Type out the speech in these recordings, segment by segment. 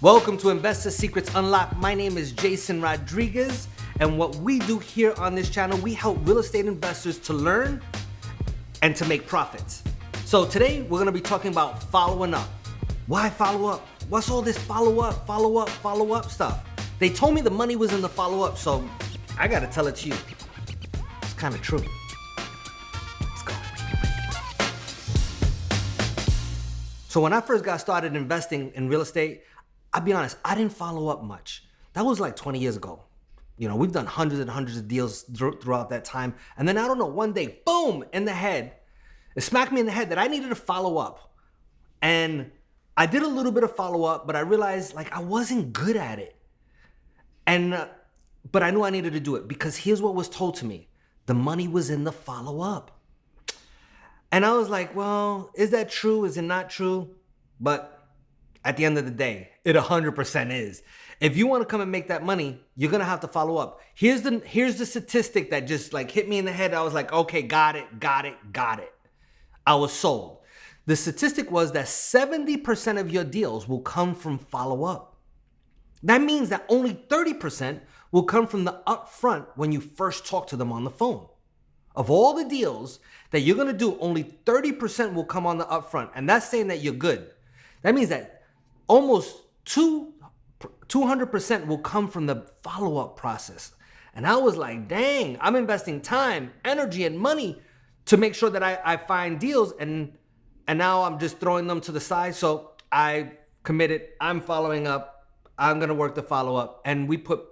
Welcome to Investor Secrets Unlocked. My name is Jason Rodriguez, and what we do here on this channel, we help real estate investors to learn and to make profits. So today we're gonna be talking about following up. Why follow up? What's all this follow up stuff? They told me the money was in the follow up, so I gotta tell it to you. It's kind of true. Let's go. So when I first got started investing in real estate, I'll be honest, I didn't follow up much. That was like 20 years ago. You know, we've done hundreds and hundreds of deals throughout that time. And then I don't know, one day, boom, in the head, it smacked me in the head that I needed to follow up. And I did a little bit of follow up, but I realized like I wasn't good at it. But I knew I needed to do it because here's what was told to me. The money was in the follow up. And I was like, well, is that true? Is it not true? But at the end of the day, it 100% is. If you want to come and make that money, you're going to have to follow up. Here's the statistic that just like hit me in the head. I was like, okay, got it. I was sold. The statistic was that 70% of your deals will come from follow up. That means that only 30% will come from the upfront when you first talk to them on the phone. Of all the deals that you're going to do, only 30% will come on the upfront. And that's saying that you're good. That means that almost 200% will come from the follow-up process. And I was like, dang, I'm investing time, energy, and money to make sure that I find deals, and now I'm just throwing them to the side. So I committed, I'm following up, I'm gonna work the follow-up, and we put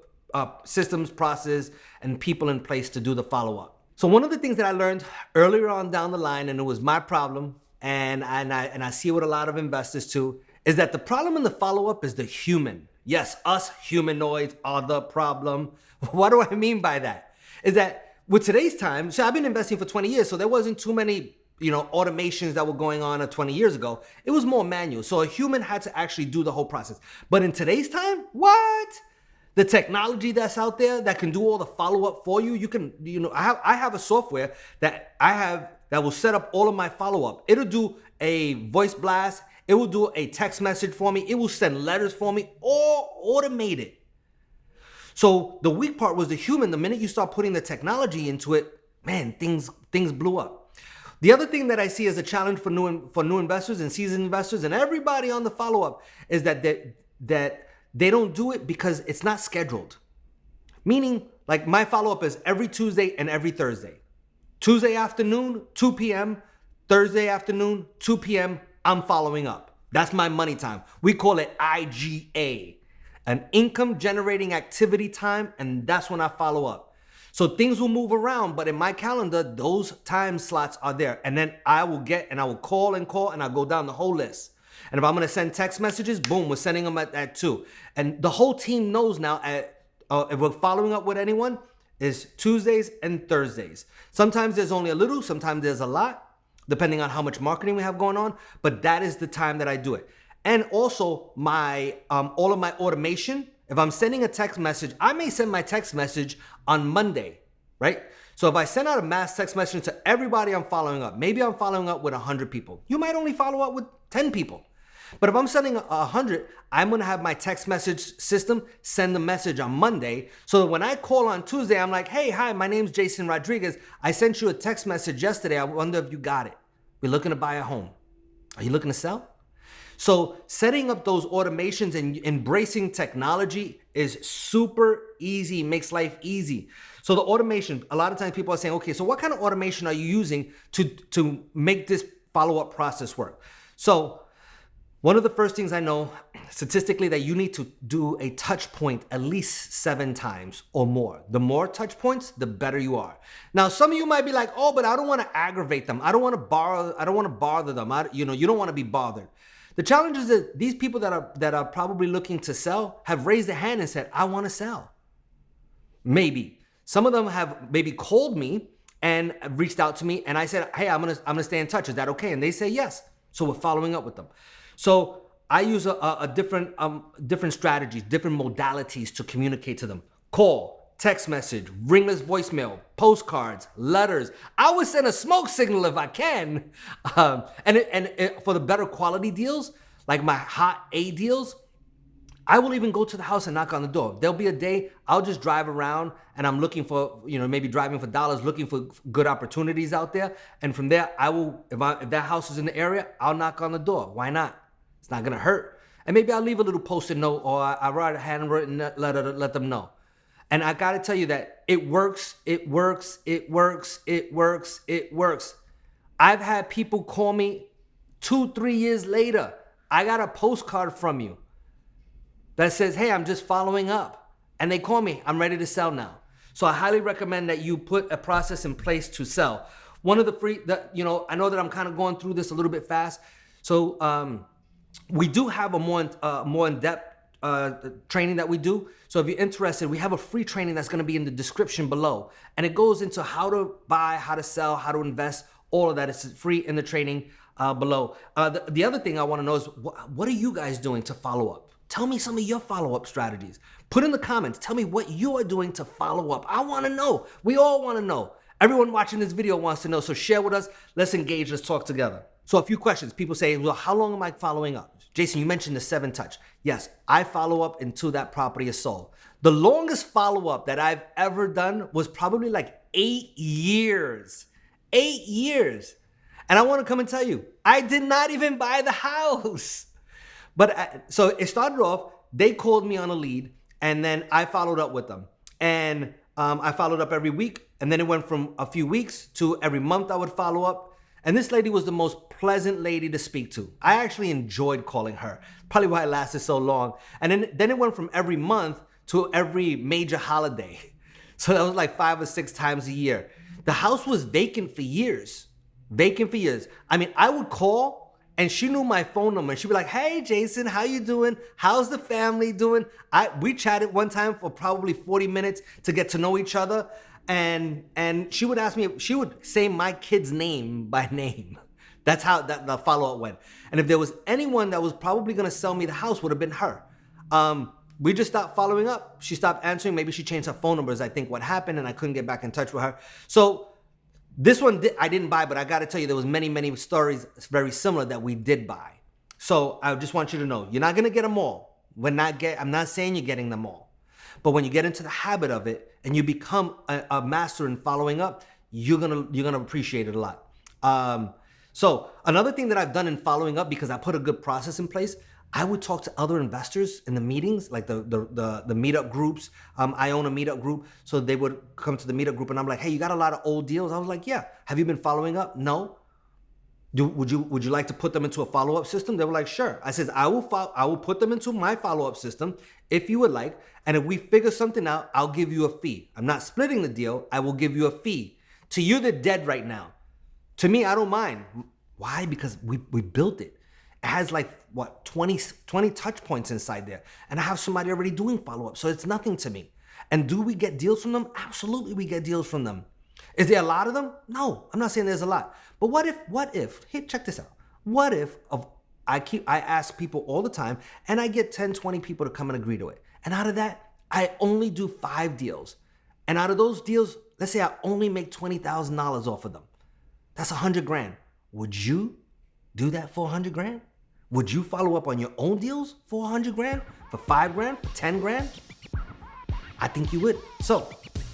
systems, process, and people in place to do the follow-up. So one of the things that I learned earlier on down the line, and it was my problem, and I see it with a lot of investors too, is that the problem in the follow-up is the human. Yes, us humanoids are the problem. What do I mean by that? Is that with today's time, so I've been investing for 20 years, so there wasn't too many, automations that were going on 20 years ago. It was more manual. So a human had to actually do the whole process. But in today's time, what? The technology that's out there that can do all the follow-up for you, I have a software that that will set up all of my follow-up. It'll do a voice blast. It will do a text message for me. It will send letters for me, all automated. So the weak part was the human. The minute you start putting the technology into it, man, things blew up. The other thing that I see as a challenge for new investors and seasoned investors and everybody on the follow-up is that they don't do it because it's not scheduled. Meaning, like my follow-up is every Tuesday and every Thursday. Tuesday afternoon, 2 p.m., Thursday afternoon, 2 p.m., I'm following up. That's my money time. We call it IGA, an income generating activity time, and that's when I follow up. So things will move around, but in my calendar, those time slots are there. And then I will call, and I'll go down the whole list. And if I'm gonna send text messages, boom, we're sending them at 2. And the whole team knows now if we're following up with anyone, is Tuesdays and Thursdays. Sometimes there's only a little, sometimes there's a lot, depending on how much marketing we have going on, but that is the time that I do it. And also my all of my automation, if I'm sending a text message, I may send my text message on Monday, right? So if I send out a mass text message to everybody I'm following up, maybe I'm following up with 100 people. You might only follow up with 10 people. But if I'm sending 100, I'm gonna have my text message system send the message on Monday. So that when I call on Tuesday, I'm like, hey, hi, my name's Jason Rodriguez. I sent you a text message yesterday. I wonder if you got it. We're looking to buy a home. Are you looking to sell? So setting up those automations and embracing technology is super easy, makes life easy. So the automation, a lot of times people are saying, okay, so what kind of automation are you using to make this follow-up process work? So one of the first things I know statistically that you need to do a touch point at least 7 times or more. The more touch points, the better you are. Now, some of you might be like, oh, but I don't want to aggravate them. I don't want to bother them. You don't want to be bothered. The challenge is that these people that are probably looking to sell have raised their hand and said, I want to sell. Maybe. Some of them have maybe called me and reached out to me, and I said, hey, I'm gonna stay in touch. Is that okay? And they say yes. So we're following up with them. So I use a different strategies, different modalities to communicate to them. Call, text message, ringless voicemail, postcards, letters. I would send a smoke signal if I can. And for the better quality deals, like my hot A deals, I will even go to the house and knock on the door. There'll be a day I'll just drive around and I'm looking for, maybe driving for dollars, looking for good opportunities out there. And from there, if that house is in the area, I'll knock on the door. Why not? It's not gonna hurt. And maybe I'll leave a little post-it note, or I write a handwritten letter to let them know. And I gotta tell you that it works, it works, it works, it works, it works. I've had people call me 2-3 years later. I got a postcard from you that says, hey, I'm just following up. And they call me, I'm ready to sell now. So I highly recommend that you put a process in place to sell. One of the I know that I'm kind of going through this a little bit fast. So we do have a more in-depth training that we do. So if you're interested, we have a free training that's gonna be in the description below. And it goes into how to buy, how to sell, how to invest, all of that is free in the training below. The other thing I wanna know is, what are you guys doing to follow up? Tell me some of your follow-up strategies. Put in the comments, tell me what you are doing to follow up. I wanna know, we all wanna know. Everyone watching this video wants to know, so share with us, let's engage, let's talk together. So a few questions, people say, well, how long am I following up? Jason, you mentioned the 7-touch. Yes, I follow up until that property is sold. The longest follow-up that I've ever done was probably like 8 years. 8 years. And I want to come and tell you, I did not even buy the house. But so it started off, they called me on a lead, and then I followed up with them. And I followed up every week, and then it went from a few weeks to every month I would follow up. And this lady was the most pleasant lady to speak to. I actually enjoyed calling her. Probably why it lasted so long. And then it went from every month to every major holiday. So that was like 5 or 6 times a year. The house was vacant for years. Vacant for years. I mean, I would call and she knew my phone number. She'd be like, hey, Jason, how you doing? How's the family doing? We chatted one time for probably 40 minutes to get to know each other. And she would ask me, she would say my kid's name by name. That's how the follow-up went. And if there was anyone that was probably gonna sell me the house, would have been her. We just stopped following up. She stopped answering. Maybe she changed her phone numbers. I think what happened, and I couldn't get back in touch with her. So this one I didn't buy, but I gotta tell you, there was many stories very similar that we did buy. So I just want you to know, you're not gonna get them all. I'm not saying you're getting them all. But when you get into the habit of it and you become a master in following up, you're gonna appreciate it a lot. So another thing that I've done in following up, because I put a good process in place, I would talk to other investors in the meetings, like the meetup groups. I own a meetup group, so they would come to the meetup group and I'm like, hey, you got a lot of old deals? I was like, yeah. Have you been following up? No. Would you like to put them into a follow-up system? They were like, sure. I said, I will put them into my follow-up system if you would like. And if we figure something out, I'll give you a fee. I'm not splitting the deal. I will give you a fee. To you, they're dead right now. To me, I don't mind. Why? Because we built it. It has like, what, 20 touch points inside there. And I have somebody already doing follow-up. So it's nothing to me. And do we get deals from them? Absolutely, we get deals from them. Is there a lot of them? No, I'm not saying there's a lot. But what if, hey, check this out. What if I ask people all the time and I get 10, 20 people to come and agree to it. And out of that, I only do 5 deals. And out of those deals, let's say I only make $20,000 off of them. That's $100,000. Would you do that for $100,000? Would you follow up on your own deals for $100,000, for $5,000, for $10,000? I think you would. So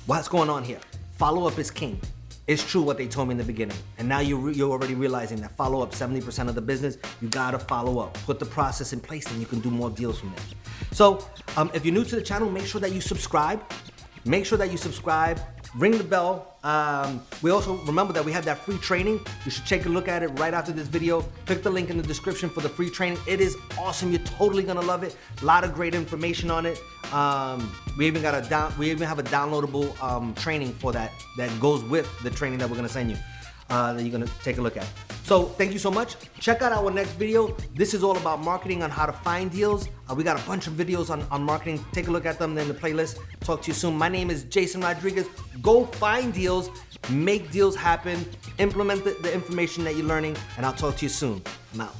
what's going on here? Follow-up is king. It's true what they told me in the beginning. And now you're already realizing that follow-up 70% of the business, you gotta follow up. Put the process in place and you can do more deals from there. So if you're new to the channel, make sure that you subscribe. Make sure that you subscribe, ring the bell. We also remember that we have that free training. You should take a look at it right after this video. Click the link in the description for the free training. It is awesome. You're totally gonna love it. A lot of great information on it. We even have a downloadable training for that goes with the training that we're gonna send you, that you're gonna take a look at. So thank you so much. Check out our next video. This is all about marketing, on how to find deals. We got a bunch of videos on marketing. Take a look at them in the playlist. Talk to you soon. My name is Jason Rodriguez. Go find deals, make deals happen, implement the information that you're learning, and I'll talk to you soon. I'm out.